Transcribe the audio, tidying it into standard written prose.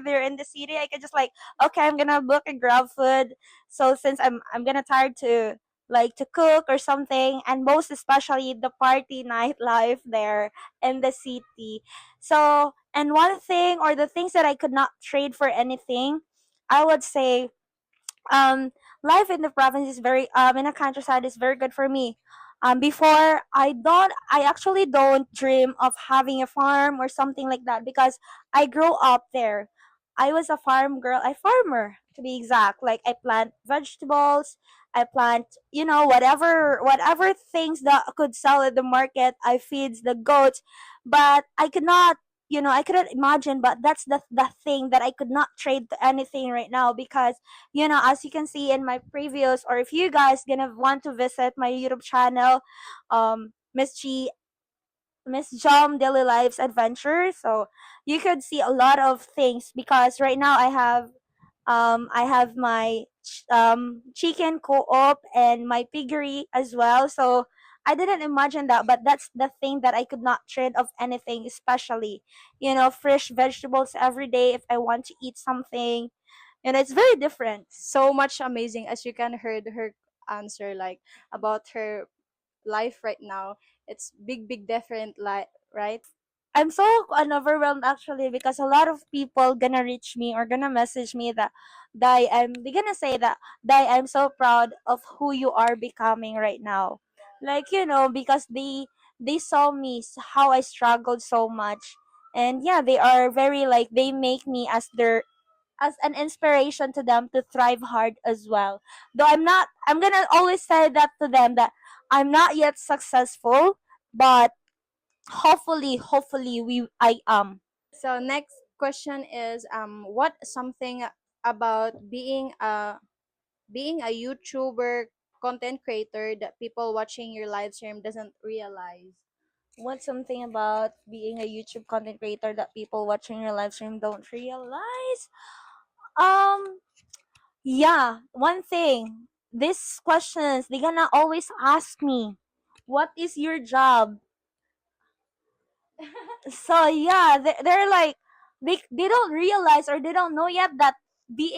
there in the city, I could just like, okay, I'm gonna book a Grab food. So since I'm gonna tired to like to cook or something, and most especially the party nightlife there in the city. So and one thing or the things that I could not trade for anything, I would say life in the province is very in the countryside is very good for me. Before I actually don't dream of having a farm or something like that because I grew up there. I was a farm girl, a farmer to be exact. Like I plant vegetables, I plant, whatever things that could sell at the market, I feeds the goats, but I could not, I couldn't imagine, but that's the thing that I could not trade to anything right now because as you can see in my previous, or if you guys gonna want to visit my YouTube channel, Miss G, Miss Jom Daily Lives Adventure, so you could see a lot of things because right now I have my chicken co-op and my piggery as well. So I didn't imagine that, but that's the thing that I could not trade of anything, especially fresh vegetables every day if I want to eat something, and it's very different. So much amazing as you can heard her answer like about her life right now. It's big different, like, right? I'm so overwhelmed actually because a lot of people gonna reach me or gonna message me that they gonna say that I'm so proud of who you are becoming right now. Like because they saw me how I struggled so much, and yeah, they are very like they make me as an inspiration to them to thrive hard as well. Though I'm gonna always say that to them that I'm not yet successful, but hopefully I am. So next question is what something about being a YouTuber content creator that people watching your live stream doesn't realize? What's something about being a YouTube content creator that people watching your live stream don't realize? Um, yeah, one thing. These questions they gonna always ask me, "What is your job?" So yeah, they're like they don't realize or they don't know yet that being